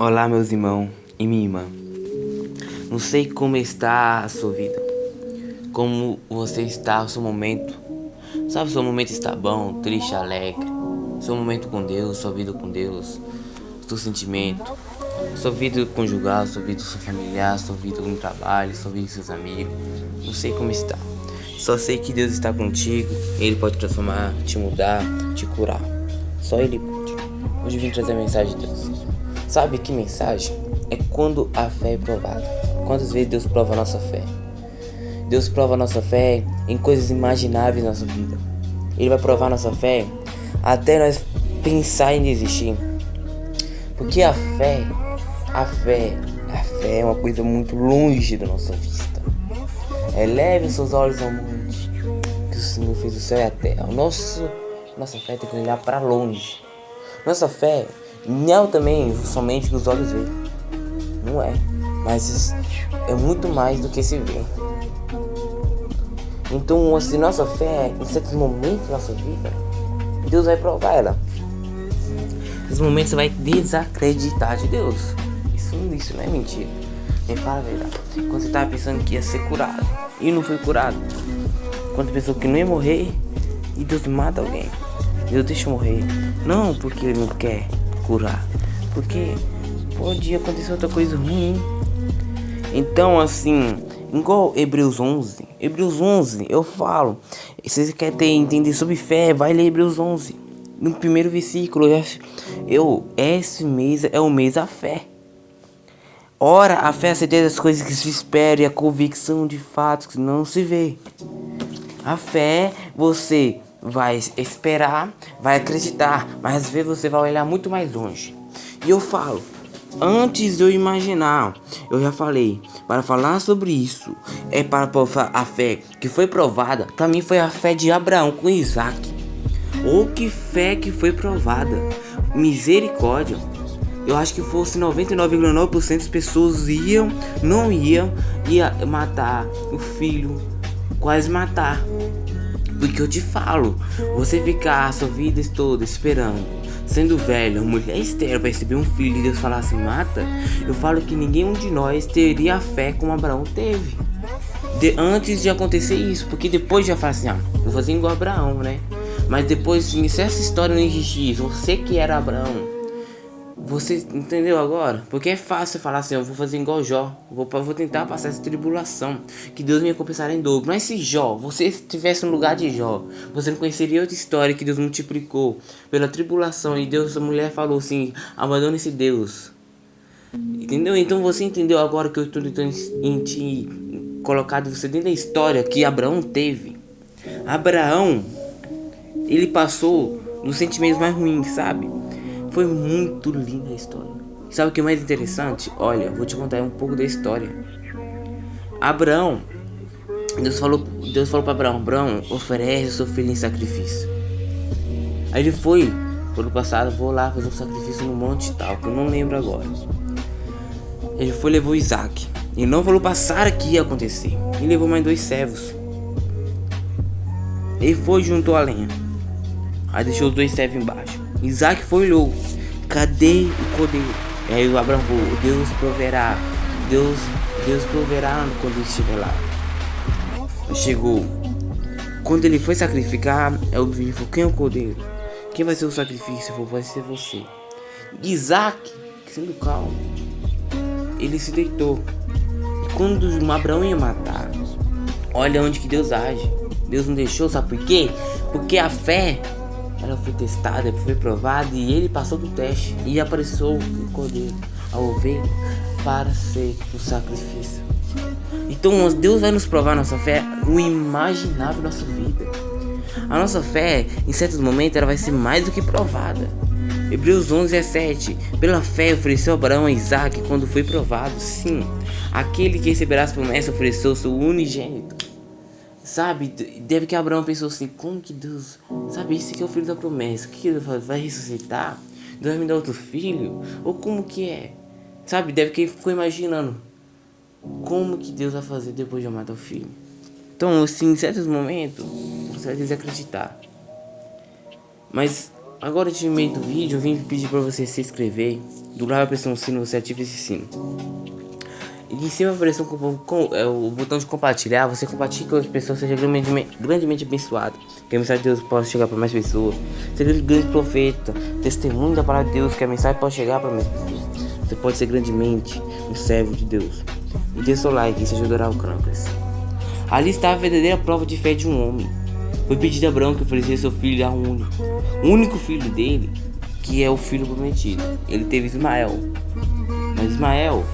Olá, meus irmãos e minha irmã. Não sei como está a sua vida, como você está, o seu momento. Sabe, o seu momento está bom, triste, alegre. Seu momento com Deus, sua vida com Deus, seu sentimento, sua vida conjugal, sua vida familiar, sua vida no trabalho, sua vida com seus amigos. Não sei como está. Só sei que Deus está contigo. Ele pode transformar, te mudar, te curar. Só Ele pode. Hoje eu vim trazer a mensagem de Deus. Sabe que mensagem? É quando a fé é provada. Quantas vezes Deus prova a nossa fé? Deus prova a nossa fé em coisas imagináveis na nossa vida. Ele vai provar a nossa fé até nós pensar em desistir. Porque a fé é uma coisa muito longe da nossa vista. Eleve os seus olhos ao monte, que o Senhor fez o céu e a terra. Nossa fé tem que olhar para longe. Nossa fé não também somente nos olhos ver. Não é. Mas é muito mais do que se vê. Então, assim, nossa fé, em certos momentos da nossa vida, Deus vai provar ela. Nesses momentos você vai desacreditar de Deus. Isso não é mentira. Nem fala a verdade. Quando você estava pensando que ia ser curado e não foi curado. Quando você pensou que não ia morrer e Deus mata alguém. Deus deixa morrer. Não porque Ele não quer curar. Porque pode acontecer outra coisa ruim. Então, assim, igual Hebreus 11, eu falo, se você quer entender sobre fé, vai ler Hebreus 11, no primeiro versículo. Esse mês é o mês da fé. Ora, a fé é a certeza das coisas que se esperam e a convicção de fatos que não se vê. A fé, você vai esperar, vai acreditar, mas às vezes você vai olhar muito mais longe. E eu falo, antes de eu imaginar, eu já falei, para falar sobre isso, é para provar a fé que foi provada. Para mim foi a fé de Abraão com Isaac. Ou que fé que foi provada. Misericórdia. Eu acho que fosse 99,9% das pessoas ia matar o filho, quase matar. Porque eu te falo, você ficar a sua vida toda esperando, sendo velho, mulher estéril para receber um filho e Deus falar assim, mata. Eu falo que ninguém de nós teria a fé como Abraão teve. Antes de acontecer isso, porque depois já fala assim, vou fazer igual Abraão, né? Mas depois, se essa história não existisse, você que era Abraão, você entendeu agora? Porque é fácil falar assim, eu vou fazer igual Jó, vou tentar passar essa tribulação, que Deus me recompensará em dobro. Mas se Jó, você estivesse no lugar de Jó, você não conheceria outra história que Deus multiplicou pela tribulação e Deus, a mulher falou assim, abandone esse Deus. Entendeu? Então você entendeu agora que eu estou tentando te colocar você dentro da história que Abraão teve. Abraão, ele passou nos sentimentos mais ruins, sabe? Foi muito linda a história. Sabe o que é mais interessante? Olha, vou te contar um pouco da história. Abraão, Deus falou para Abraão, oferece o seu filho em sacrifício. Aí ele foi, pelo passado, vou lá fazer um sacrifício no monte tal, que eu não lembro agora. Ele foi, levou Isaac. Ele não falou para Sara que ia acontecer. Ele levou mais 2 servos. Ele foi e juntou a lenha. Aí deixou os 2 servos embaixo. Isaac foi e olhou, cadê o cordeiro? E aí o Abraão falou, Deus proverá quando ele estiver lá. Chegou. Quando ele foi sacrificar, o filho falou, quem é o cordeiro? Quem vai ser o sacrifício? Falou, vai ser você. Isaac, sendo calmo, ele se deitou. E quando Abraão ia matar, olha onde que Deus age. Deus não deixou, sabe por quê? Porque a fé, ela foi testada, foi provada e ele passou do teste e apareceu o cordeiro, a ovelha, para ser o sacrifício. Então Deus vai nos provar a nossa fé, o imaginável da nossa vida. A nossa fé, em certos momentos, ela vai ser mais do que provada. Hebreus 11:7. Pela fé ofereceu Abraão a Isaac quando foi provado. Sim, aquele que receberá as promessas ofereceu seu unigênito. Sabe, deve que Abraão pensou assim, como que Deus, sabe, esse aqui é o filho da promessa, o que Deus vai ressuscitar? Deus vai me dar outro filho? Ou como que é? Sabe, deve que ele ficou imaginando, como que Deus vai fazer depois de eu matar o filho? Então, assim, em certos momentos, você vai desacreditar. Mas, agora, no meio do vídeo, eu vim pedir pra você se inscrever, Do lado apareceu um sino, você ativa esse sino. E em cima apareceu o botão de compartilhar. Você compartilha com as pessoas, seja grandemente abençoado. Que a mensagem de Deus possa chegar para mais pessoas. Seja um grande profeta, testemunho da palavra de Deus, que a mensagem possa chegar para mais pessoas. Você pode ser grandemente um servo de Deus. E dê seu like, isso ajudará o canal a crescer. Ali está a verdadeira prova de fé de um homem. Foi pedido a Abraão que oferecesse seu filho ao único. O único filho dele, que é o filho prometido. Ele teve Ismael. Mas Ismael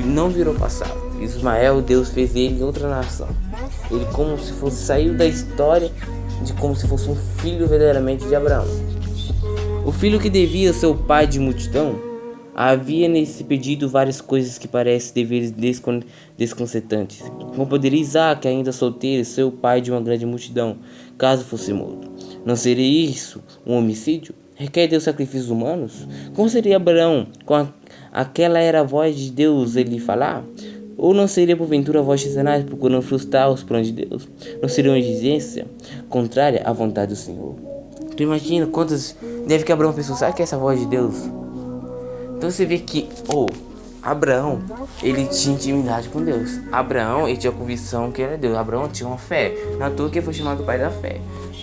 não virou passado. Ismael, Deus fez ele outra nação. Ele como se fosse saiu da história de como se fosse um filho verdadeiramente de Abraão. O filho que devia ser o pai de multidão. Havia nesse pedido várias coisas que parecem deveres desconcertantes. Como poderia Isaac, ainda solteiro, ser o pai de uma grande multidão, caso fosse morto? Não seria isso um homicídio? Requer Deus sacrifícios humanos? Como seria Abraão, com aquela era a voz de Deus ele falar? Ou não seria porventura a voz de Satanás procurando frustrar os planos de Deus? Não seria uma exigência contrária à vontade do Senhor? Tu imagina quantas deve que Abraão pensou, sabe que é essa voz de Deus? Então você vê que, Abraão, ele tinha intimidade com Deus. Abraão, ele tinha a convicção que era Deus. Abraão tinha uma fé. Na toa que ele foi chamado pai da fé.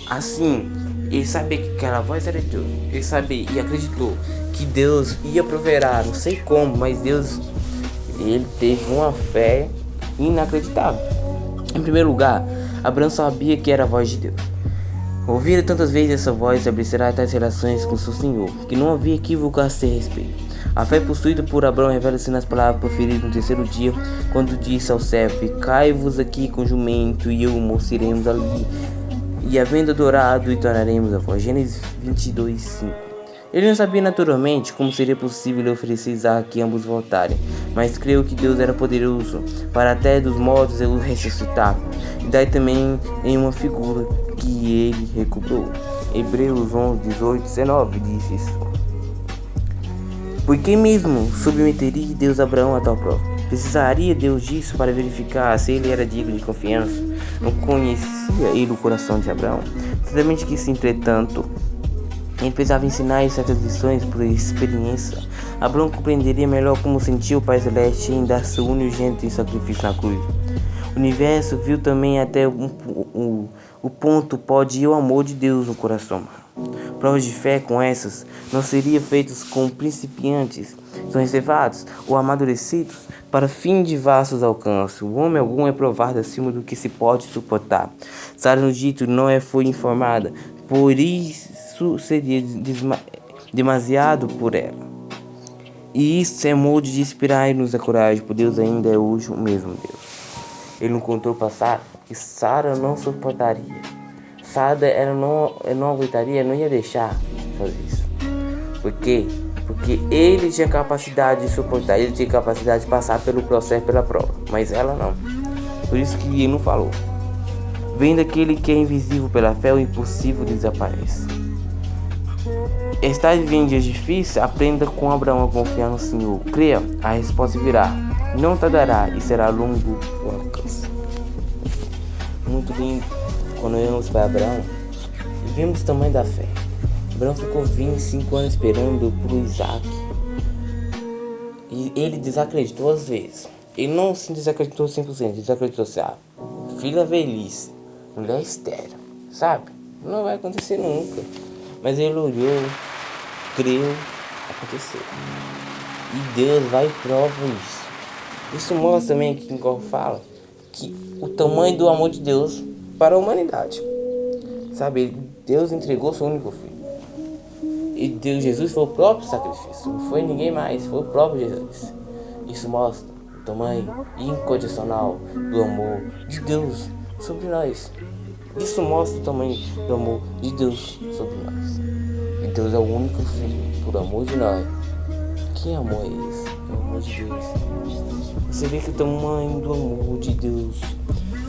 Assim, ele sabia que aquela voz era de Deus. Ele sabia e acreditou que Deus ia proverá, não sei como, mas Deus, ele teve uma fé inacreditável. Em primeiro lugar, Abraão sabia que era a voz de Deus. Ouvira tantas vezes essa voz estabelecerá tais relações com seu Senhor, que não havia equívoco a seu respeito. A fé possuída por Abraão revela-se nas palavras proferidas no terceiro dia, quando disse ao servo: Ficai-vos aqui com o jumento, e eu o moço iremos ali, e havendo adorado, e tornaremos a voz. Gênesis 22:5. Ele não sabia naturalmente como seria possível lhe oferecer Isaac e ambos voltarem, mas creu que Deus era poderoso para até dos mortos o ressuscitar, e daí também em uma figura que ele recobrou. Hebreus 11:18-19 diz isso. Por que mesmo submeteria Deus a Abraão a tal prova? Precisaria Deus disso para verificar se ele era digno de confiança? Não conhecia ele o coração de Abraão? Certamente que sim, entretanto, ele precisava ensinar certas lições por experiência. Abraão compreenderia melhor como sentia o Pai Celeste em dar seu unigênito em sacrifício na cruz. O universo viu também até o ponto pode ir o amor de Deus no coração. Provas de fé com essas não seriam feitas com principiantes, são reservados ou amadurecidos para fim de vastos alcances. O homem algum é provado acima do que se pode suportar. Sara no dito não foi informada, por isso seria demasiado por ela. E isso é modo de inspirar e nos a coragem, por Deus ainda é hoje o mesmo Deus. Ele não contou para Sara que Sara não suportaria. Sara ela não aguentaria, não ia deixar fazer isso. Por quê? Porque ele tinha capacidade de suportar, ele tinha capacidade de passar pelo processo, pela prova, mas ela não. Por isso que ele não falou. Vendo aquele que é invisível pela fé, o impossível desaparece. Está vivendo dias difíceis? Aprenda com Abraão a confiar no Senhor. Creia, a resposta virá. Não tardará e será longo o alcance. Muito lindo. Quando olhamos para Abraão, vimos o tamanho da fé. Abraão ficou 25 anos esperando por Isaac. E ele desacreditou às vezes. Ele não se desacreditou 100%, desacreditou assim, filha velhice, mulher estéril, sabe? Não vai acontecer nunca. Mas ele olhou, creu, aconteceu. E Deus vai e prova isso. Isso mostra também que Paulo fala que o tamanho do amor de Deus para a humanidade. Sabe, Deus entregou seu único filho. E Deus, Jesus foi o próprio sacrifício. Não foi ninguém mais, foi o próprio Jesus. Isso mostra o tamanho incondicional do amor de Deus sobre nós. Isso mostra o tamanho do amor de Deus sobre nós. E Deus é o único filho por amor de nós. Que amor é esse? É o amor de Deus. Você vê que o tamanho do amor de Deus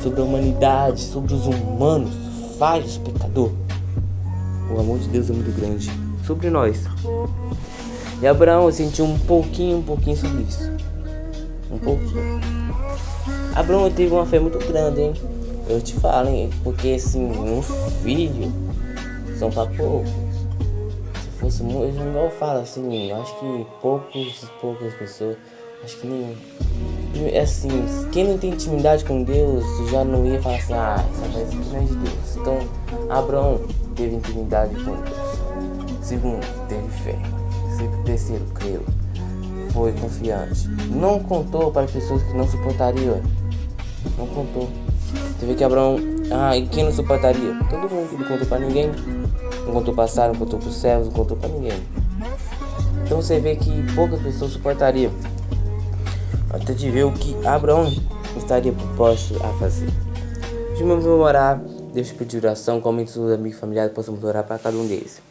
sobre a humanidade, sobre os humanos, falhos, pecador. O amor de Deus é muito grande sobre nós. E Abraão sentiu um pouquinho sobre isso. Um pouquinho. Abraão teve uma fé muito grande, hein? Eu te falo, hein? Porque assim, um filho são para poucos. fosse muito. Igual eu falo assim, eu acho que poucas pessoas. Acho que nenhum. Assim, quem não tem intimidade com Deus já não ia falar assim, essa coisa aqui não é de Deus. Então, Abraão teve intimidade com Deus. Segundo, teve fé. Terceiro, creu. Foi confiante. Não contou para pessoas que não suportariam. Não contou. Teve que Abraão. E quem não suportaria? Todo mundo. Não contou para ninguém. Não contou para Sara, não contou para os céus, não contou para ninguém. Então você vê que poucas pessoas suportariam. Até de ver o que Abraão estaria proposto a fazer. Hoje vamos orar. Deixa eu pedir oração. Como todos os amigos e familiares possamos orar para cada um deles.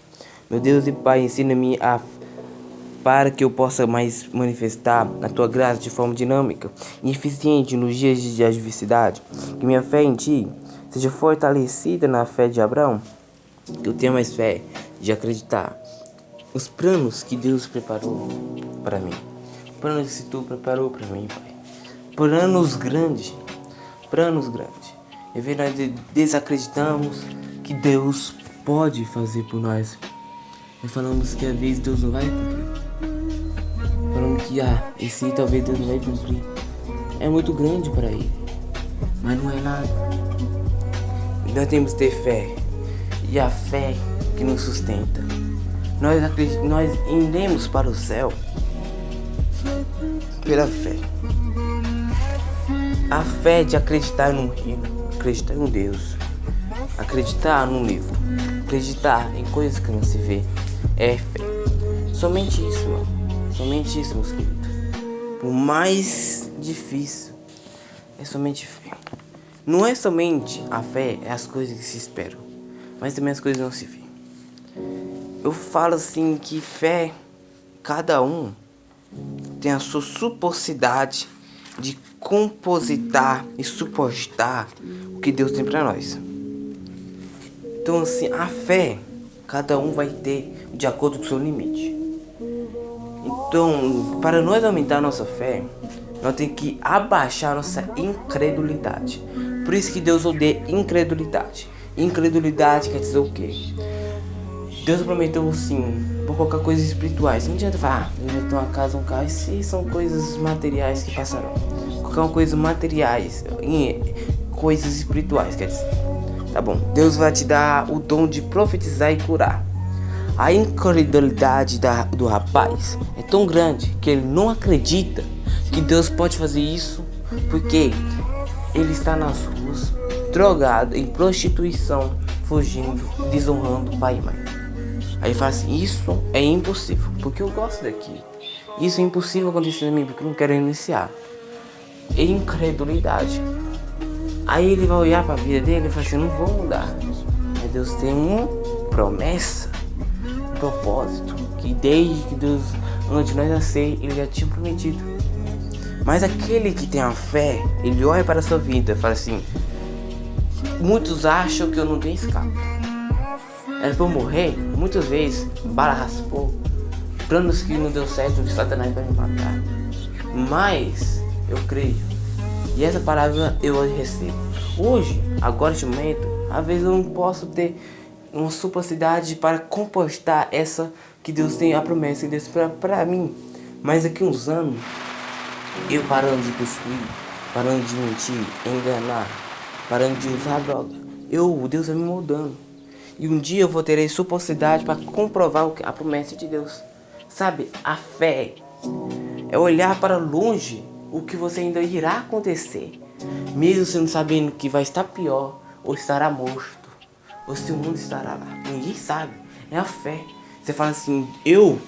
Meu Deus e Pai, ensina-me para que eu possa mais manifestar a Tua graça de forma dinâmica e eficiente nos dias de adversidade. Que minha fé em Ti seja fortalecida na fé de Abraão. Que eu tenha mais fé de acreditar os planos que Deus preparou para mim. Planos que Tu preparou para mim, Pai. Planos grandes. E nós desacreditamos que Deus pode fazer por nós. Nós falamos que às vezes Deus não vai cumprir. Falando que esse talvez Deus não vai cumprir. É muito grande para Ele. Mas não é nada. Nós temos que ter fé. E a fé que nos sustenta. Nós iremos para o céu pela fé. A fé de acreditar num reino, acreditar em um Deus, acreditar num livro, acreditar em coisas que não se vê, é fé. Somente isso, mano. Somente isso, meus queridos. O mais difícil é somente fé. Não é somente a fé, é as coisas que se esperam, mas também as coisas que não se vê. Eu falo assim que fé, cada um tem a sua suposidade de compositar e suportar o que Deus tem para nós. Então assim, a fé, cada um vai ter de acordo com o seu limite. Então, para nós aumentar a nossa fé, nós temos que abaixar a nossa incredulidade. Por isso que Deus odeia incredulidade. Incredulidade quer dizer o quê? Deus prometeu assim, vou colocar coisas espirituais. Não adianta falar, eu já tenho uma casa, um carro. Isso são coisas materiais que passarão. Colocar uma coisa materiais, coisas espirituais, quer dizer. Tá bom, Deus vai te dar o dom de profetizar e curar. A incredulidade do rapaz é tão grande que ele não acredita que Deus pode fazer isso, porque ele está nas ruas, drogado, em prostituição, fugindo, desonrando o pai e mãe. Aí ele fala assim, isso é impossível, porque eu gosto daqui. Isso é impossível acontecer na mim, porque eu não quero iniciar. É incredulidade. Aí ele vai olhar para a vida dele e fala assim, não vou mudar. Mas Deus tem uma promessa, um propósito, que desde que Deus, antes de nós nascer, Ele já tinha prometido. Mas aquele que tem a fé, ele olha para a sua vida e fala assim, muitos acham que eu não tenho escape. Era pra eu morrer, muitas vezes, bala raspou, planos que não deu certo de Satanás para me matar. Mas eu creio. E essa palavra eu recebo. Hoje, agora neste momento, às vezes eu não posso ter uma suposidade para compostar essa que Deus tem, a promessa de Deus para mim. Mas daqui uns anos, eu parando de possuir, parando de mentir, enganar, parando de usar droga, Deus vai me moldando. E um dia eu vou ter a suposidade para comprovar a promessa de Deus. Sabe, a fé é olhar para longe o que você ainda irá acontecer, mesmo você não sabendo que vai estar pior, ou estará morto, ou se o mundo estará lá. Ninguém sabe, é a fé. Você fala assim, eu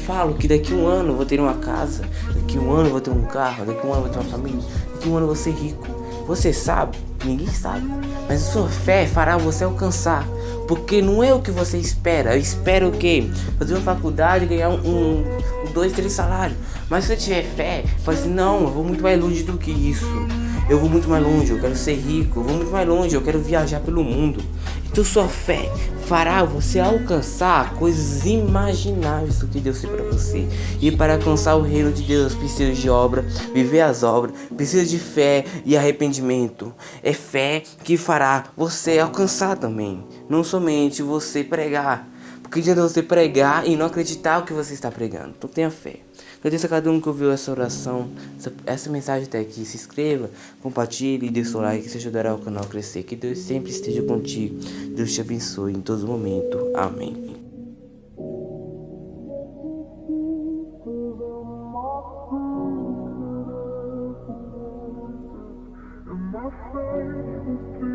falo que daqui a um ano eu vou ter uma casa, daqui a um ano eu vou ter um carro, daqui a um ano eu vou ter uma família, daqui a um ano eu vou ser rico. Você sabe? Ninguém sabe. Mas a sua fé fará você alcançar. Porque não é o que você espera. Eu espero o quê? Fazer uma faculdade e ganhar 2, 3 salários. Mas se você tiver fé, fala assim, não, eu vou muito mais longe do que isso. Eu vou muito mais longe, eu quero ser rico. Eu vou muito mais longe, eu quero viajar pelo mundo. Então sua fé fará você alcançar coisas imagináveis do que Deus tem para você. E para alcançar o reino de Deus precisa de obra, viver as obras, precisa de fé e arrependimento. É fé que fará você alcançar também, não somente você pregar. que adianta você pregar e não acreditar o que você está pregando. Então tenha fé. Agradeço a cada um que ouviu essa oração, essa mensagem até aqui. Se inscreva, compartilhe, dê seu like, isso ajudará o canal a crescer. Que Deus sempre esteja contigo. Deus te abençoe em todo momento. Amém. My faith